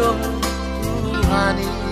dong Tuhani.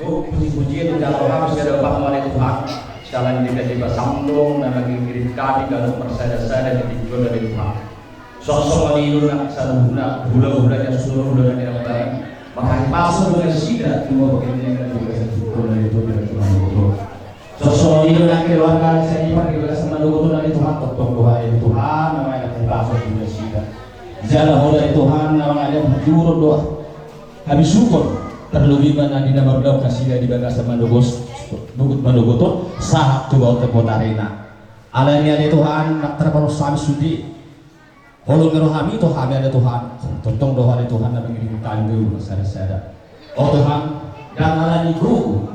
Puji-pujian dalam harus ada bahwa oleh Tuhan sekalian tiba-tiba sambung dan lagi kirim kami kalau persada-sada ditinjau dari Tuhan sosok wanita saruna hula-hulanya seluruh hula yang baik maka pasal dengan sida semua bagian yang juga syukur dari Tuhan sosok wanita keluarga saya iman juga sama Tuhan dari Tuhan tolong doa dari Tuhan namanya pasal dengan sida jalan dari Tuhan namanya juru doa habis syukur terlebih mana di nama beliau kasih di bangsa Mandogos Bukit Mandogoto sahab tu bau teponarena alanya ada Tuhan nak terpalu sami sudi kalau ngerohami itu kami ada Tuhan tentang doa dari Tuhan dan mengirim kami sada-sada oh Tuhan dan alani guru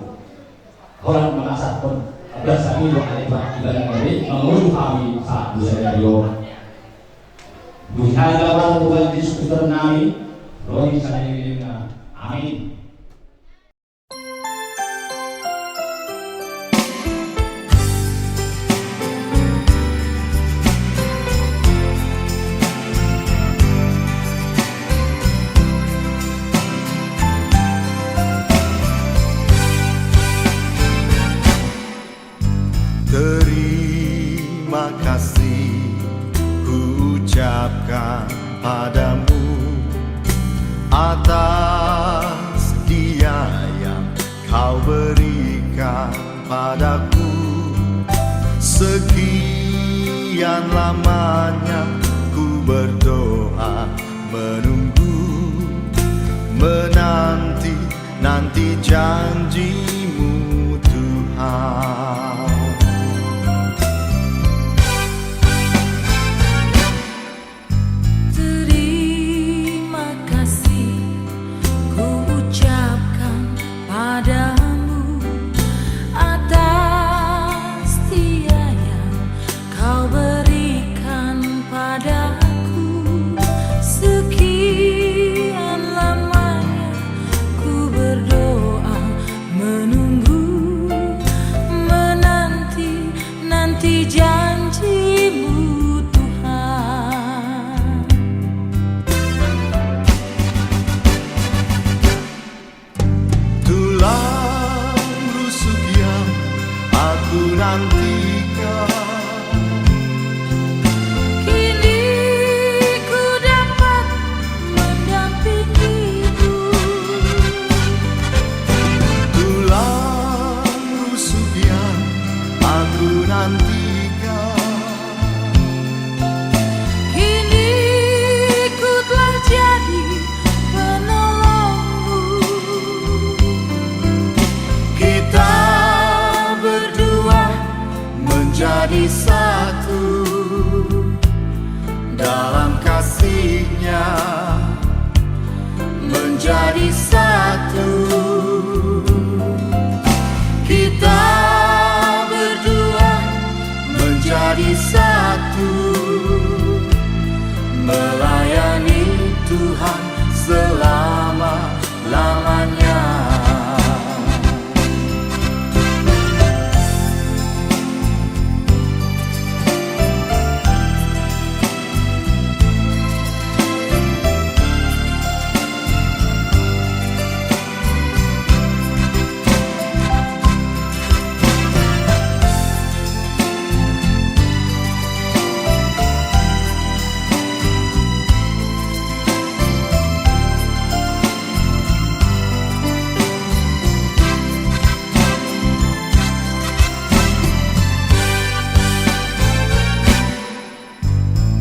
orang mengasah pun biasa ini doa dari Tuhan ibadah dari mengurus kami saat bisa dari orang bukan orang Tuhan di sekitar kami roh di sana amin. ucapkan padamu atas dia yang kau berikan padaku. Sekian lamanya ku berdoa, menunggu, menanti janjimu Tuhan. Terima kasih ku ucapkan padamu atas dia yang kau berikan padaku. Sekian lamanya ku berdoa, menunggu, menanti janjimu Tuhan. Tulang rusuk yang aku nantikan, Kini ku dapat mendampingimu. tulang rusuk yang aku nantikan. Kini ku telah jadi penolongmu. Kita berdua menjadi satu dalam kasih-Nya, menjadi satu. Kita berdua menjadi satu, melayani Tuhan selama-lamanya.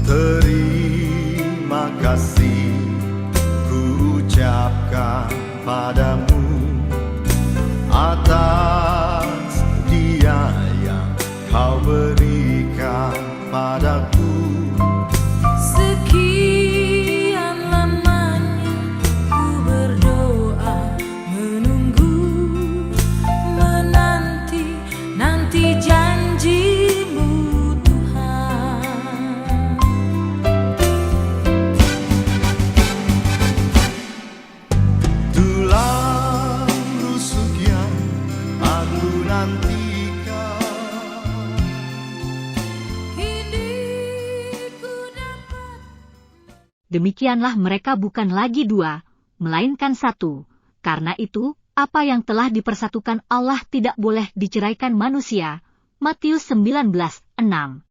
Terima kasih ku ucapkan padamu atas dia yang kau berikan padaku. Sekian lamanya ku berdoa, menunggu, menanti janjimu Tuhan. Tulang rusuk yang aku nantikan, Kini ku dapat. Demikianlah mereka bukan lagi dua, melainkan satu. Karena itu, apa yang telah dipersatukan Allah tidak boleh diceraikan manusia. Matius 19:6.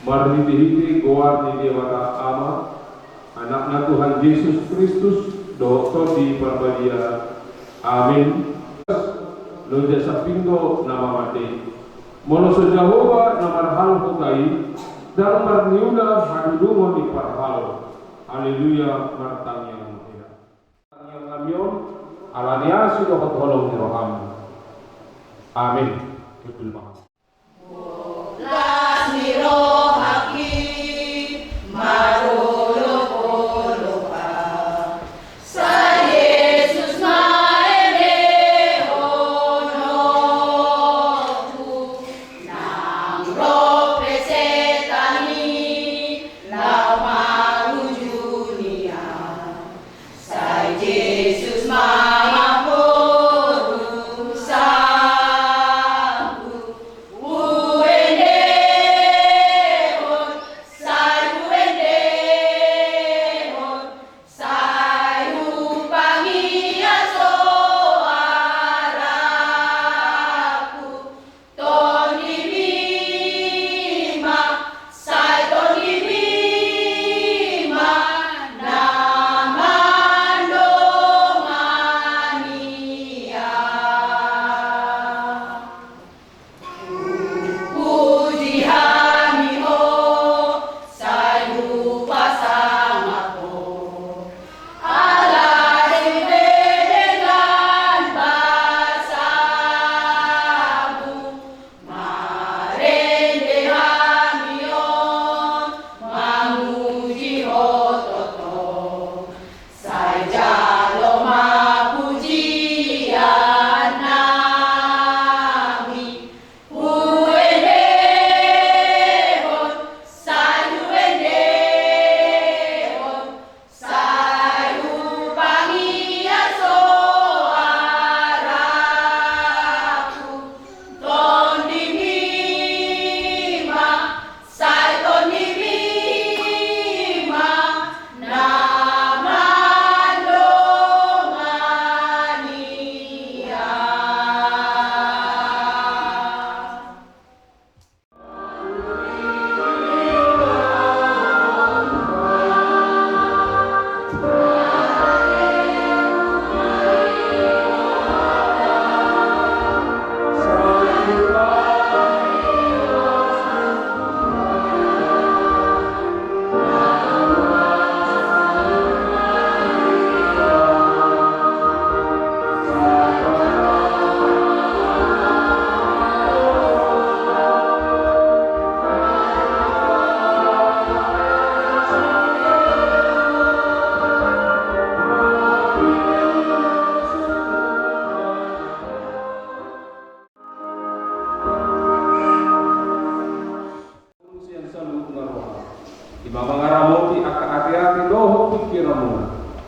Marhiti goar di dewata ama, anaknya Tuhan Yesus Kristus, doto di perbadia. Amin. Loja sapindo nama mati. Mono Jehovah nama hal hukai, dalam marniuda hadudungo di parhal. Haleluya martang yang mulia. Yang ngamion, alania sudah ketolong di roham. Amin. Betul banget.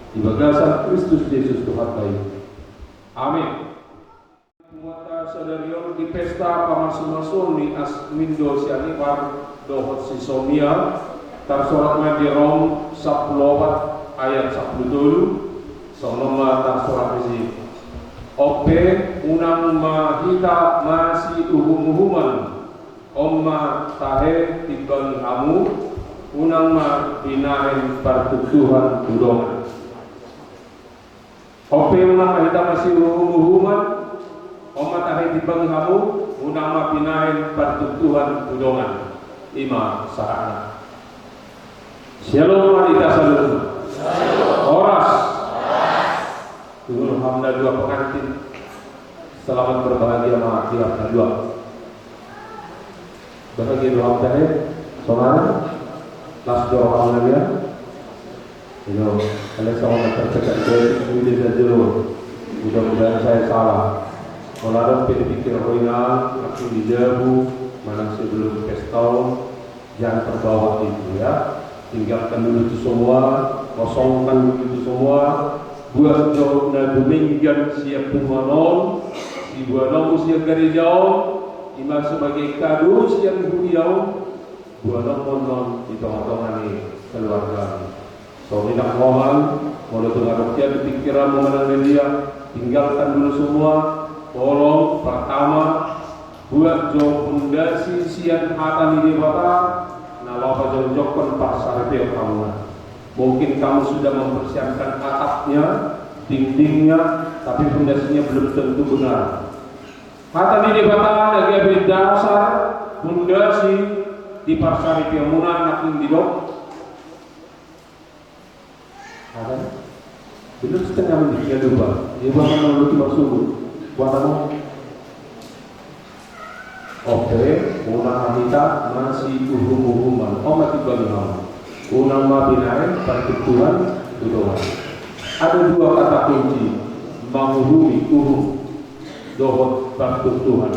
Di bagasan Kristus Yesus Tuhan baik. Amin. Muata sadarion di pesta pamasun-masun di Asmindo siani par dohot si Somia tarsorat di Rom 10 ayat 10 dulu sonoma tarsorat isi ope unang mahita masih uhum-uhuman omma tahe tibang hamu unang ma binahen pertutuhan udongan. Ope unang mahita masih uhum-uhuman omma tahe tibang hamu unang ma binahen pertutuhan udongan. Ima sarana. Shalom wanita salam. Oras. Dulu hamda dua pengantin. Selamat berbahagia sama dia dua. Bahagia dua hamda saudara. Las doa hamda. Itu kalau saya tercekat dari ini saja dulu. Mudah-mudahan saya salah. Kalau pikir roina, aku dijauh. Mana sebelum pesta jangan terbawa itu ya, tinggalkan dulu itu semua, kosongkan dulu itu semua, buat jauh na duminggan siap pumanon, si buanom siap dari jauh, ima sebagai kado siap hujau, buanom monon di tengah-tengah ini keluarga. So tidak mohon, mau dengar dia pikiran mengenai dia, tinggalkan dulu semua, tolong pertama buat jauh pondasi sian hatan di dewata Nalawa jonjokon parsaripeo kamu. Mungkin kamu sudah mempersiapkan atapnya, dindingnya, tapi fondasinya belum tentu benar. Kata ini dibatakan lagi abis dasar fondasi di parsaripeo muna nakin didok. Ada? Belum setengah menit ya dua. Dia bahkan menurut masuk. Buat kamu. Oke, unang kita masih uhum-uhuman. Mati bagi kamu. Unang mabinain perketuan doa. Ada dua kata kunci menguhumi uhum dohot perketuan.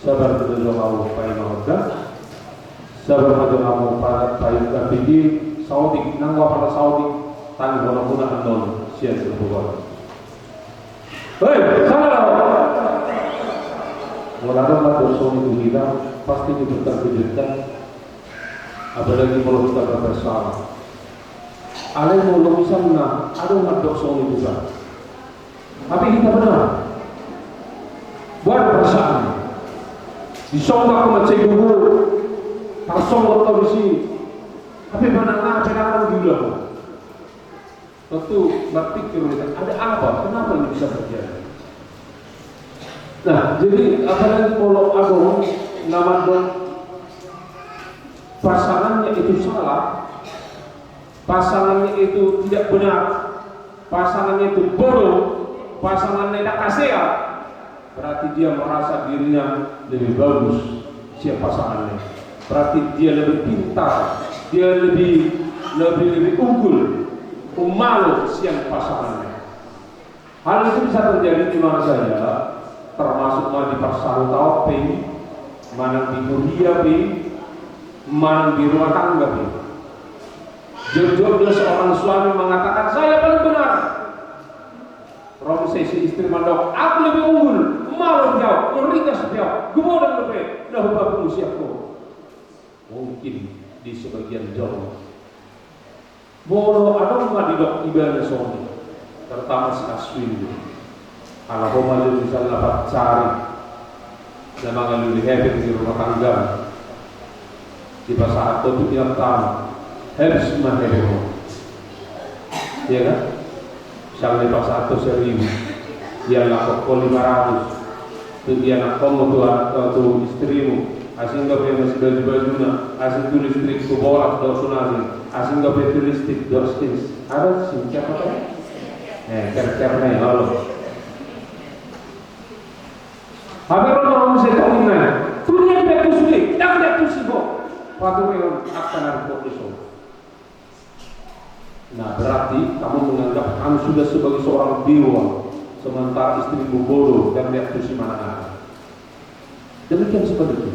Sabar berdoa kamu pai mahga. Sabar berdoa kamu pada pai kapigi Saudi nangwa pada Saudi tang bola muna anon sian berbuat. Hei, salah. Orang dosa itu kita pasti kita terkejutkan, apalagi kalau kita bersalah. Ada yang mau misalnya, ada umat dosa itu kan, tapi kita benar. Buat perasaan, disonggak ke macam dulu, tersonggak ke besi, tapi mana cara gila. Tentu berpikir ada apa? Kenapa ini bisa terjadi? Nah, jadi apalagi kalau agama nama don pasangannya itu salah, pasangannya itu tidak benar, pasangannya itu bodoh, pasangannya tidak kasihan, berarti dia merasa dirinya lebih bagus siapa pasangannya, berarti dia lebih pintar, dia lebih unggul, malu siapa pasangannya. Hal itu bisa terjadi di mana saja. Termasuk di persantau pi, mana di kuliah pi, mana di rumah tangga pi. Jujur seorang suami mengatakan saya paling benar. Rom sesi istri mandok, aku lebih unggul, malu jauh, meringas jauh, gemodan lebih, dah bapak usiaku. Mungkin di sebagian jauh. Bolo ada rumah di dok ibadah suami, terutama si Aswin. Kalau kamu bisa dapat cari, nama lu hebat di rumah tangga, di pasar atau di tamu, harus semua hebat. Ya kan? Misalnya di pasar atau 1.000, dia lakukan 500, itu dia nak kamu tu istrimu, asing gak punya masih baju-bajunya, asing tu listrik tu borak atau sunasi, asing gak punya tu listrik doskins, ada sih siapa tu? Ker-kernya lalu. Habis orang saya tahu ini, dunia tidak sulit, tidak sibuk. Waktu yang akan ada itu. Nah berarti kamu menganggap kamu sudah sebagai seorang dewa, sementara istrimu bodoh dan tidak tusi mana. Demikian seperti itu.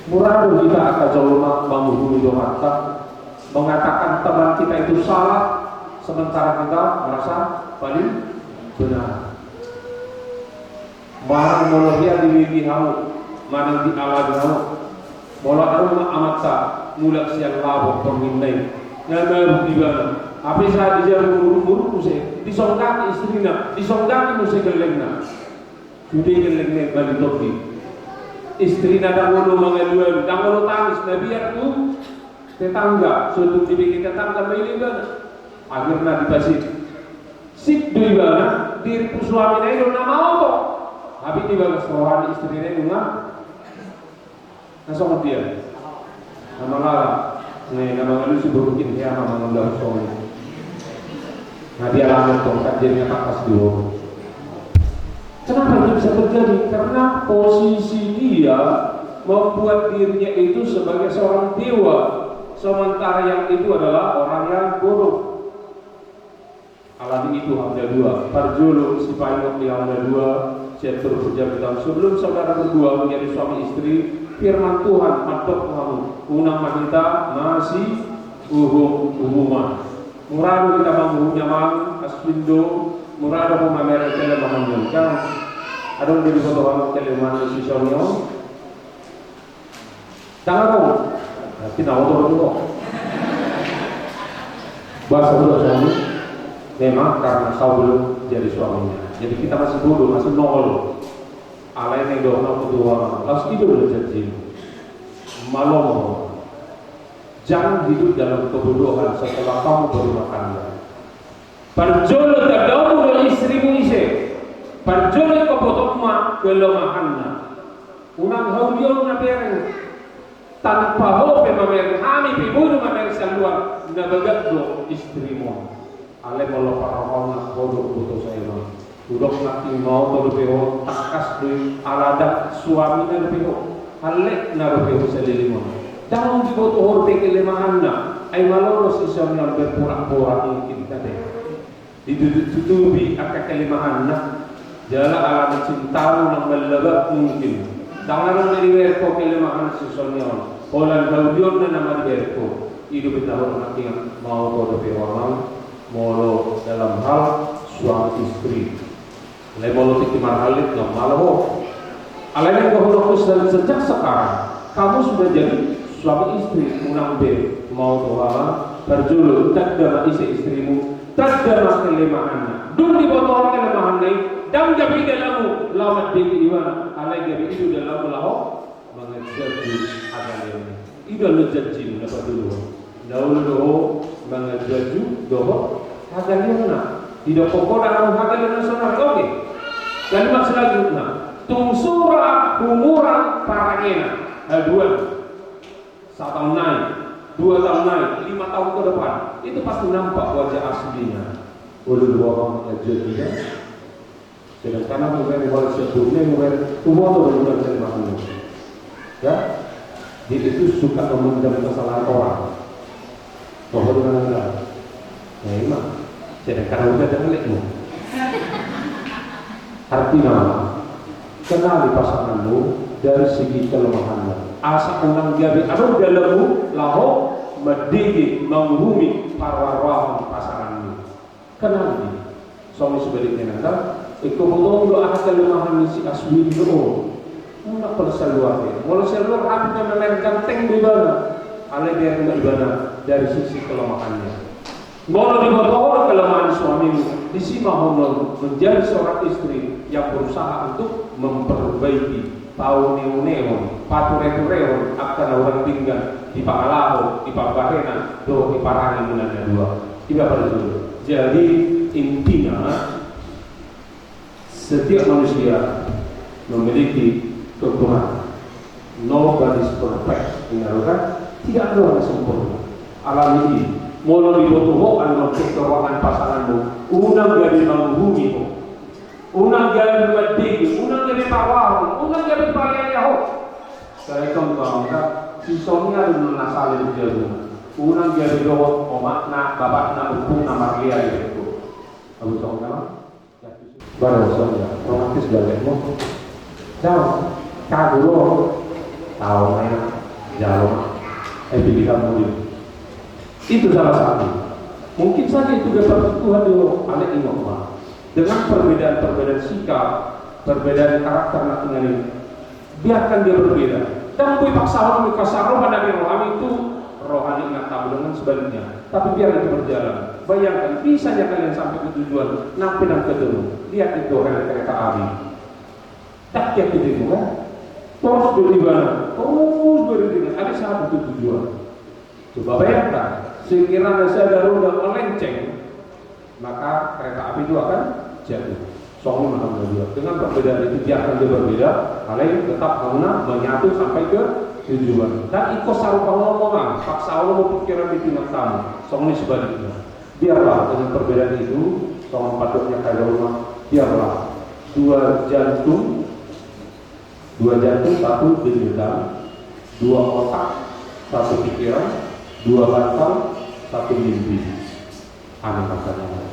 Muradu kita akan jauh menghubungi doa mengatakan teman kita itu salah, sementara kita merasa paling benar. Barang molohia diwili hamu, manang di awal hamu. Molah aruma amatsa, mulak siang labo perminai. Nyamai buktiban. Apa saya dijar buru-buru musik, disongkang istrina, disongkang musik gelengna. Sudah gelengna balik topi. Istrina dahulu mengeluar, dahulu tangis, nabiar tu tetangga, suatu dibikin tetangga melibat. Akhirnya dipasih. Sip dua bana, diri suami itu nama apa? Habis di bagas kawan istrinya enggak, langsung dia. Nama lala, nih nama lu sih berukin ya nama nggak suami. Nah dia lama tongkat jadinya kapas dulu. Kenapa itu bisa terjadi? Karena posisi dia membuat dirinya itu sebagai seorang dewa, sementara yang itu adalah orang yang bodoh. Alami itu ada dua, Parjolo si Painok yang ada dua. Saya terus berjalan sebelum saudara berdua menjadi suami istri, firman Tuhan matok kamu, unang manita masih hubungan. Muradu kita menguruh nyaman, aswindo, muradu pemameran kelemahan kan. Ada yang jadi foto kelemahan sosialnya. Jangan dong, tapi nawa dulu. Bahasa dulu suami, memang karena kau belum jadi suaminya. Jadi kita masih bodoh, masih nol. Alai yang doa kedua, lalu itu udah jadi malam. hidup dalam kebodohan setelah kamu berumah tangga. Perjolo tadamu dengan istrimu ise. Perjolo kebodohma kelemahannya. Unang haulion na bereng tanpa hope mamereng hani pibudu mamereng saluar na bagaddo istrimu. Ale molo parahona bodoh butuh saya mah. Udok nak mau to lebeho takas di aladat suami na lebeho. Ale na lebeho sa lilimo. Dalam dibutuh horbe kelemahannya. Ay malolos isam yang berpura-pura mungkin tadi. Ditutupi akan kelemahannya. Jala alamat cintamu yang melebab mungkin. Dangaran dari werko kelemahan sesuatu. Olan daudion na nama werko. Hidup tahun nanti mau kode orang molo dalam hal suami istri. Lemolo tikimar halit nggak malah. Alainya keholokus dan sejak sekarang kamu sudah jadi suami istri unang be mau tuhan berjulu tak dalam isi istrimu tak dalam kelemahannya. Dulu di bawah kelemahan ini. Dan gabi dalammu lawan diri iwan alai gabi itu dalammu lahu mengajarju agamanya itu mengajarju dapat dulu dahulu mengajarju doho agamanya tidak pokok dalam agamanya nasional oke kalimat selanjutnya tungsura umuran paragena dua 1 tahun naik 2 tahun naik 5 tahun ke depan itu pasti nampak wajah aslinya oleh dua orang mengajarjunya. Karena mungkin kalau sebelumnya mungkin semua itu benar terima kasih, ya. Jadi itu suka memendam kesalahan orang. Bahwa dengan enggak, ya emang. Jadi karena udah terlihatmu. Artinya, kenali pasanganmu dari segi kelemahannya. Asa unang gabi, anu dalammu lahu medigi menghumi parwarwah pasanganmu. Kenali. Suami sebaliknya nanti. Iko belum lo akan kelemahan si aswi lo, mana perseluar dia. Kalau seluar hatinya memang ganteng di mana, ale dia tidak ibadah dari sisi kelemahannya. Kalau di bawah kelemahan suamimu, di sini mahonol menjadi seorang istri yang berusaha untuk memperbaiki tahu neon, pature-ture akan orang tinggal di Pangalaho, di Pambahena, di Parangin munanya dua. Tiba pada dulu. Jadi intinya setiap manusia memiliki kekurangan. Nobody is perfect. Kan? Tidak ada orang sempurna. Alam ini, mula dibutuhkan untuk keuangan pasanganmu. Unang gabi menghubungimu. Unang gabi medigi. Unang gabi pawahu. Unang gabi pariyahu. Saya contoh, si suaminya ada menasalin dia rumah. Unang gabi doa, omakna, bapakna, upung, nama dia itu. Abu Songkana. Baru saja, romantis galekmu. Jauh, kaguro, tahu mana, jauh, pilih kamu itu salah satu. Mungkin saja itu dapat Tuhan dulu, alek imam. Dengan perbedaan sikap, perbedaan karakter nak ini, biarkan dia berbeda. Dan bui paksa orang kasar Nabi rohani itu rohani nggak tahu dengan sebaliknya. Tapi biar itu berjalan. Bayangkan, bisanya kalian sampai ke tujuan, nampi dan ketemu. Lihat itu kereta api. Tak kiat itu kan? Terus beribadah, terus beribadah. Ada satu tujuan. Coba bayangkan, sekiranya saya darurat melenceng, maka kereta api itu akan jatuh. Soalnya Alhamdulillah. Dengan perbedaan itu biarkan dia berbeda, kalian tetap haruna menyatu sampai ke tujuan. Dan ikut sarupa ngomongan, paksa Allah mau pikiran di tingkat tamu. Soalnya sebaliknya. Biarlah dengan perbedaan itu, soal patutnya kayak rumah. Biarlah dua jantung, satu dendam, dua otak, satu pikiran, dua bantal, satu mimpi. Amin katanya.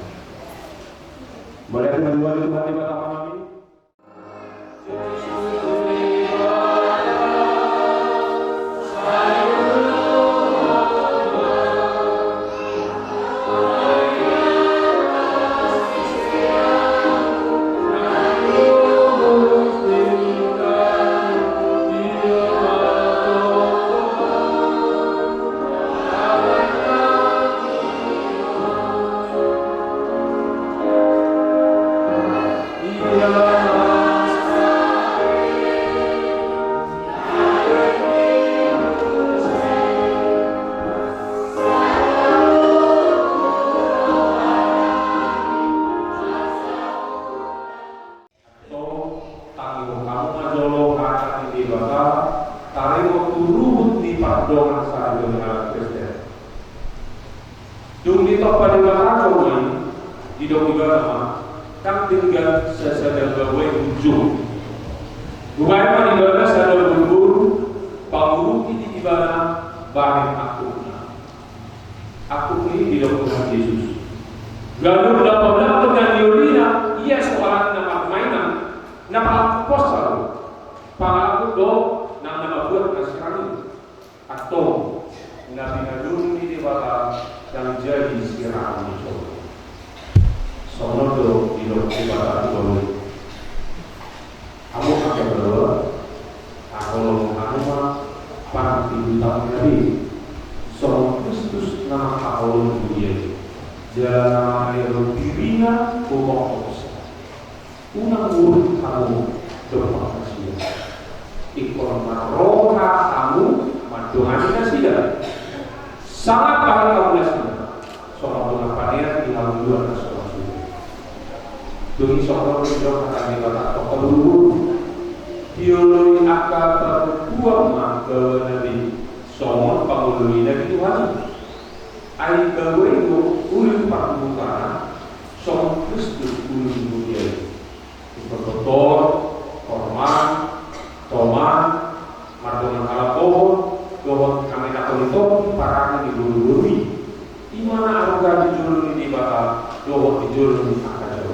Melihat dengan dua itu hati mata kami. dongan sa dengan Kristen. Dung dito pa rin makakawin, di daw iba naman, kang tinggal sa gawin ujung. Bukan man ibadah sa berburu, panguruki di ibadah bareng aku ini di dalam Tuhan Yesus. Lalu dapat dan Yolina, ia seorang nama mainan, nama apostol. Pangaku do nama buat Nasrani atau Nabi Nadun di dewata yang jadi sirah itu. Sono do di dalam dewata dulu. Kamu akan berdoa, aku mengatakan para bintang Nabi. Sono Kristus nama Allah dia. Jalan yang dirinya pokok unang urut kamu doa kasih. Ikon roha kamu madohani kasih. Sangat bahal kamu kasih. Soal doa panir di dalam dua nasional. Demi soal doa kami kata tokoh dulu. Biologi akal berbuat mak ke Nabi. Soal pangului Nabi Tuhan. Ai gawe itu ulun pakutana som Kristus ulun dunia. Kotor, korman, toman, mardonan kalapoh, dohot kami katolito parang di dulu-dului. Di mana anugerah dijulun di bata, dohot dijulun akajo.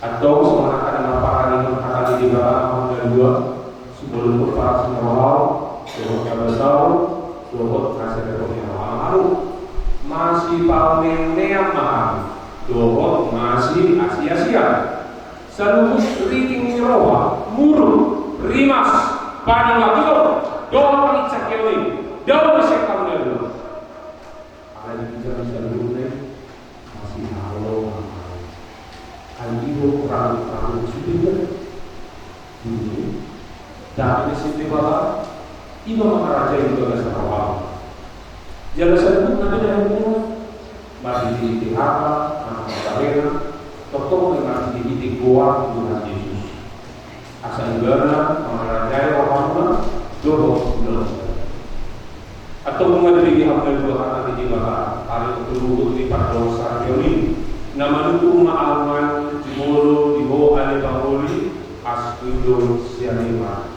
Atau semangat parang ini di bata dan dua sebelum berparasi moral, dohot kabasau. Dohot kasih dohotnya malu masih paling neam dohot masih asia-asia seluruh riting roha muruk rimas paling lakukan dohot icak ini dohot sekam dulu ada di jalan seluruhnya masih halo aliho kurang sudah ini dan di sini bala Imam Maharaja itu adalah seorang jalan satu nabi dan masih di Tihama, masih Karena, tokoh yang masih di Goa Tuhan Yesus. Asal Ibarna, Maharaja orang Jodoh belum. Atau mengadili hamil dua kata di bawah hari kedua di Pardosa Teori. Nama itu Ma'alman Jimolo di bawah Ali Baholi Askudo Sianima.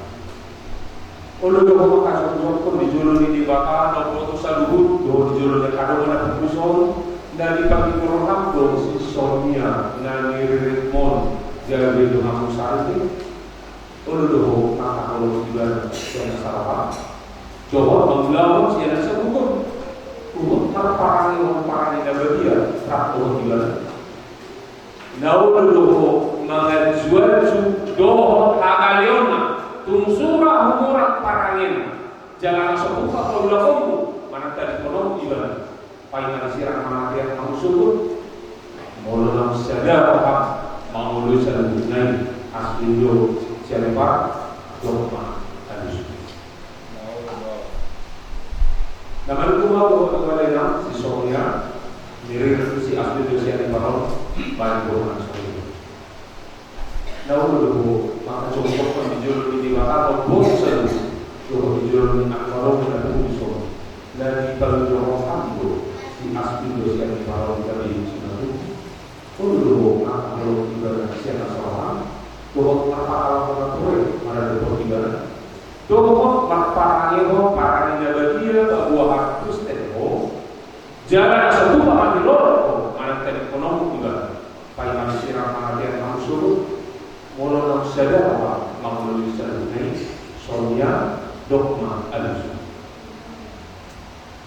Olo do ko kaso ko di jolo ni baka na ko to sa luhut do di jolo na kado na puson dari pagi program do si Sonia na ni Redmond jabe do hamu sarti olo do maka olo di bala sa sarapan coba menglawan siya sa hukum parang na badia trakto di bala na olo do mga jual do hagaleona Tunsura humurat parangin jangan sebuka kalau lakumu mana tadi konon ibarat paling sirang manakian manusul maulah sadar mangulu sadunai aslindo siapa dogma hadis nama itu mau kepada si Sonia mirip si aslindo siapa paling dogma Naulu maka cukup menjual di mata atau bosan cukup menjual di akwarom dan usul dari perjuangan kamu di aspek yang dibawa dari sini. Ulu maka kalau ibadah siapa seorang, cukup apa orang tua mana dapat ibadah. Cukup apa parangnya bagia bahwa harus tempo jalan satu paman di lor mana tadi ekonomi ibadah. Pai manusia ramah manusia Mula sadar apa mengalami sadar Sonia dogma alus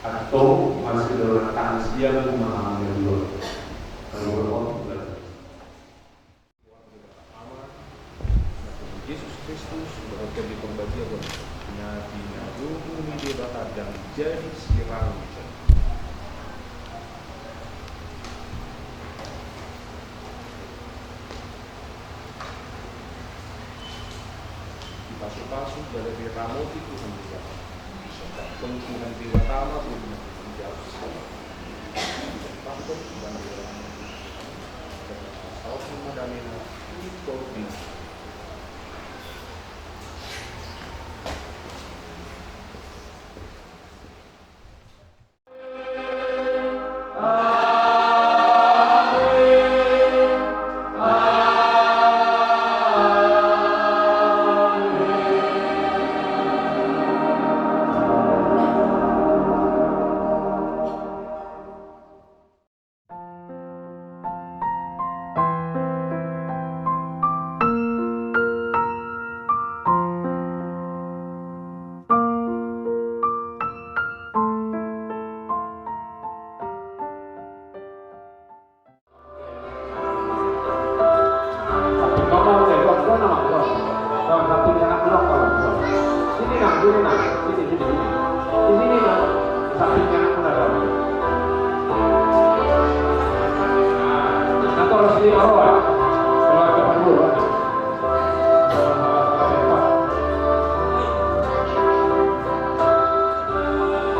atau masih dalam tansia memahami dulu kalau Yesus Kristus berada di pembagian Nabi-Nabi bumi debata dan jadi sirang pasuk-pasuk dari Wiramo itu sendiri. Kemungkinan Tiwatama pun menjauh. Pasuk dan Wiramo. Saus Madamina itu di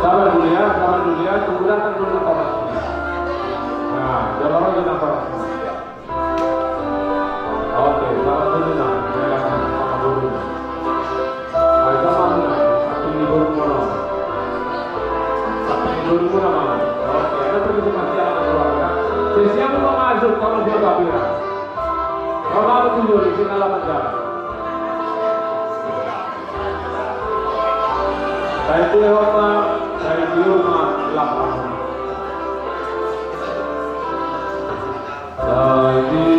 Sabar dulu ya, kemudian kan dulu nafas. Nah, jalan lagi nafas. Oke, sabar dulu nah, jalan sama dulu. Ayo sama mana? Satu libur mana? Satu libur mana? Oke, ada pergi masih anak keluarga. Siapa mau masuk kalau dia kabira? Kalau mau tunjuk di sini alamat jalan. Saya di rumah lapang. Saya di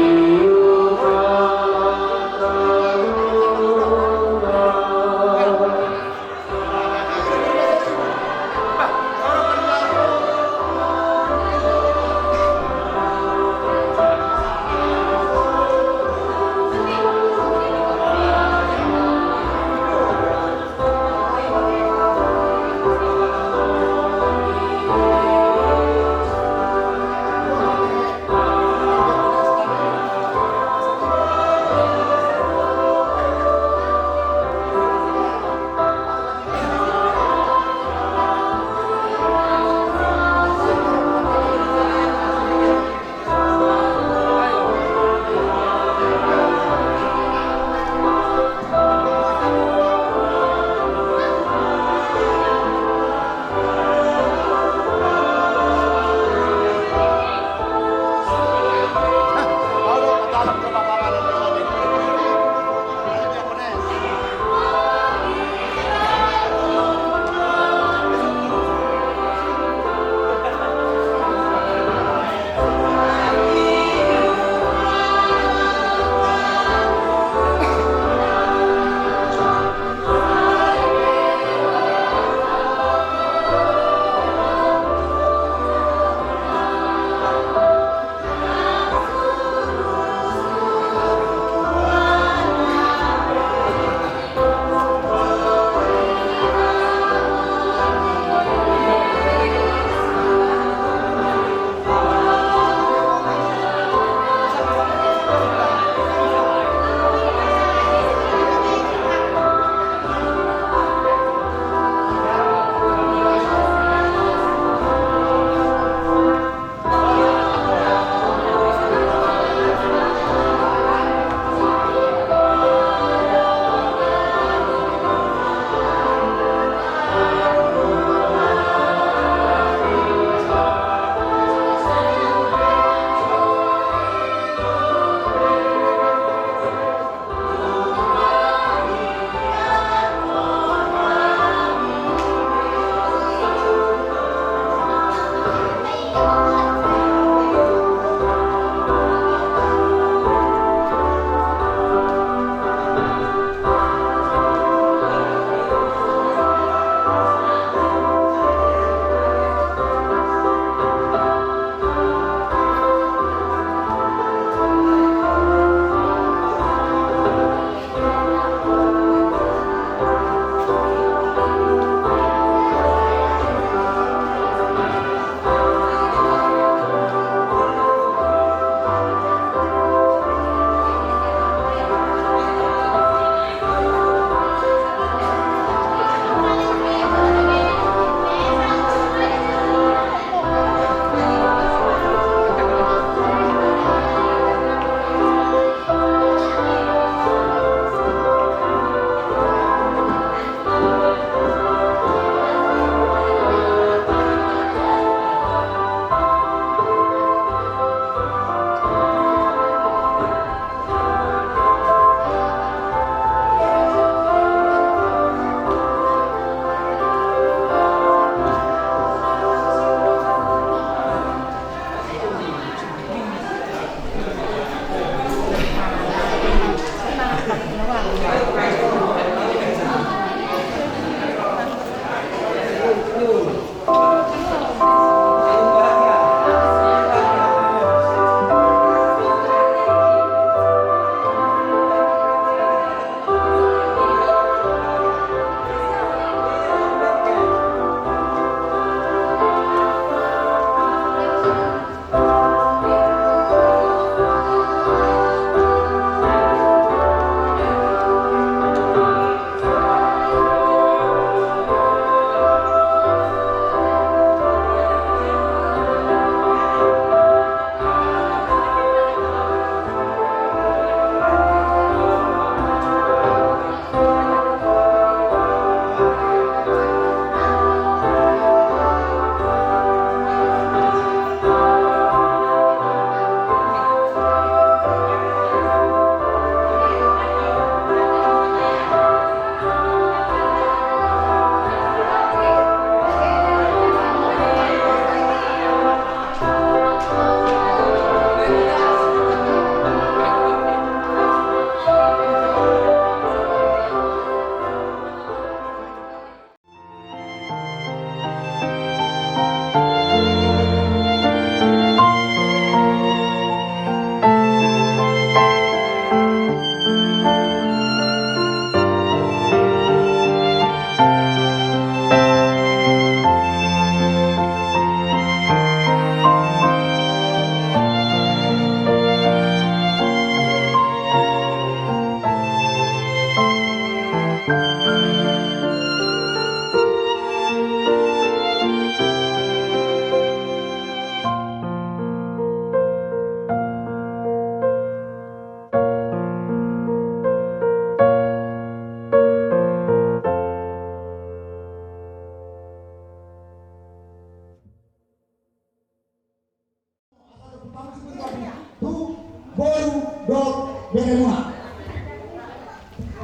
Bagaimana?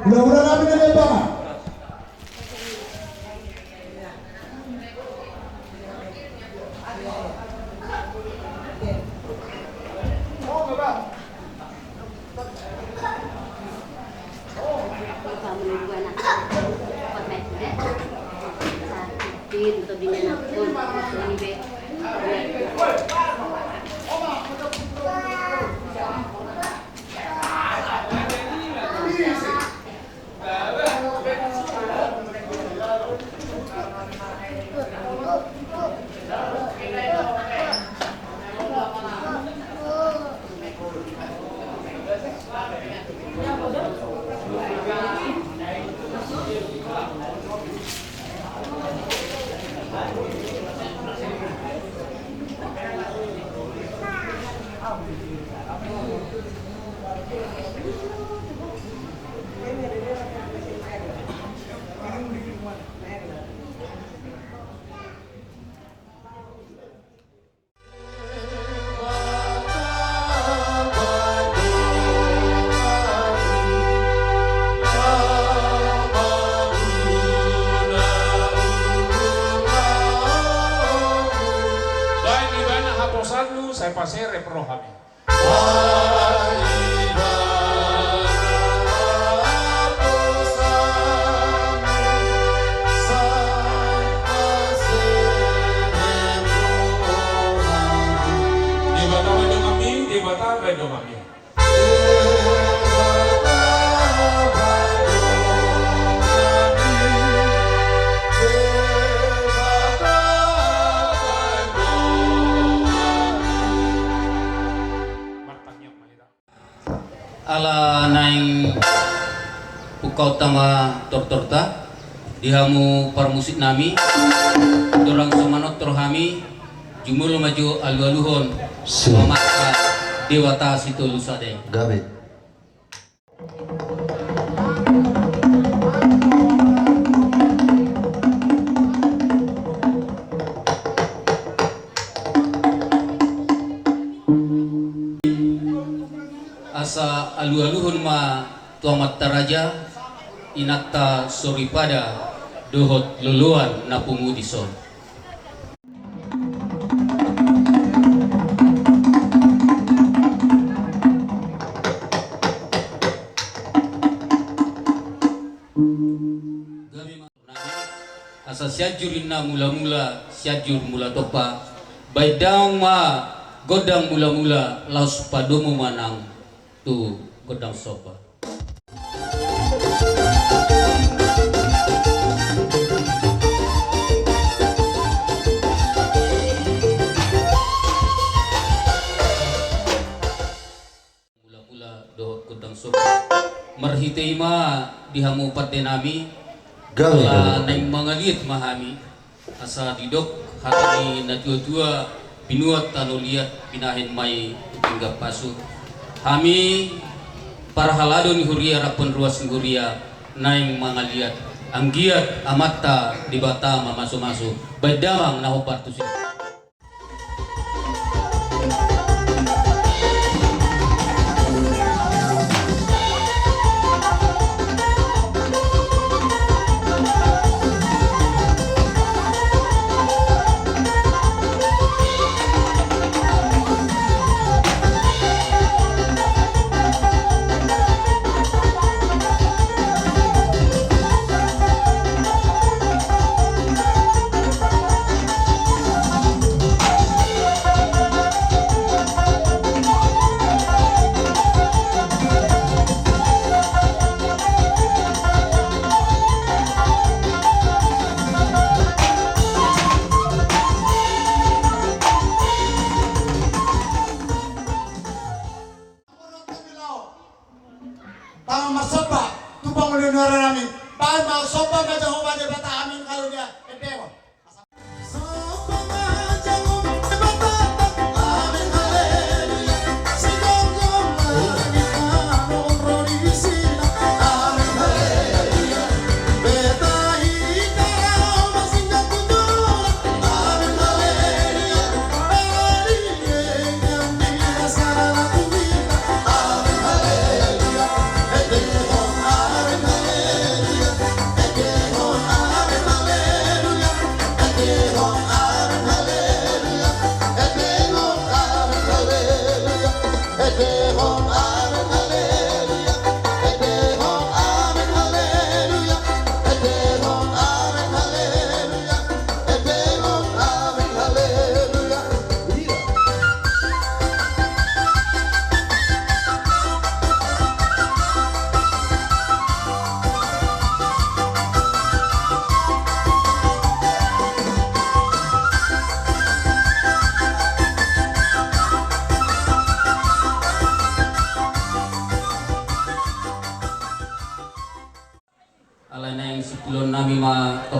Mudah-mudahan amin dan lebangan. Saya pasere pro kami. Di bata bedong kami. Ala naing pukau tama tortorta dihamu parmusik nami dorang semanot torhami jumul maju alu-aluhon mamaka dewata situ lusade Gabe. asa alu-aluhun ma tuamat taraja inakta soripada dohot luluan napungu dison. Asa siajurinna mula-mula siajur mula topa baidang ma godang mula-mula laus padomu manang tu godang sopa. Mula-mula dohot godang sopa marhiteima dihamu patenami ala naing mangalit mahami asa didok hatani na tua-tua pinuat tanuliat pinahin may pinggap pasu kami para haladon huria rapon ruas huria naing mangaliat anggiat amatta di bata mamasu-masu badamang nahopartu sih. Para masopa, tupang ulunura namin. Para masopa na dyan humade bata amin kalau dia edewa.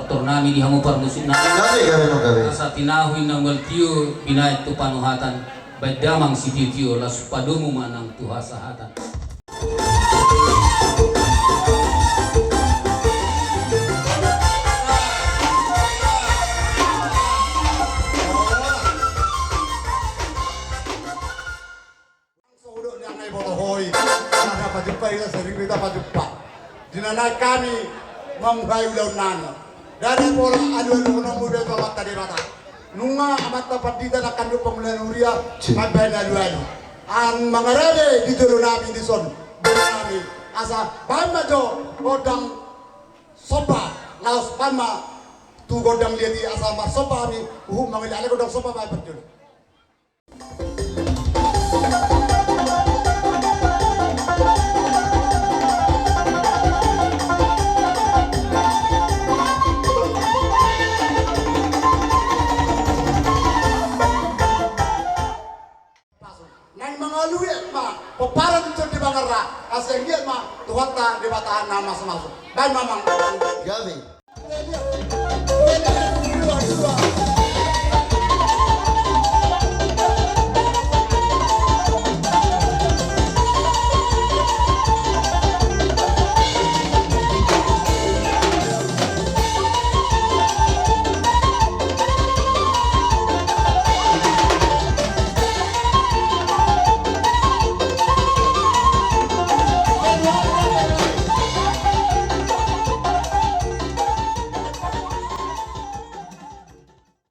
faktor nami di hamu parmusin nami asa tinahui nang waltiyo binayat tu panuhatan baik damang si titiyo las padumu manang tuhasahatan. Dinanai kami menghayu launan dari pola adu-adu muda tolak tadi rata nunga amat dapat ditanakan du pemulihan uria maben adu-adu an mangarade di jolo nami di son nami asa bama jo godang sopa laos bama tu godang liati asa mar sopa ni mangali godang sopa bai perjul. Peparan itu di Bangara, asal dia mah tuhan tak dibatahan nama semasuk. Baik mamang. Gavi.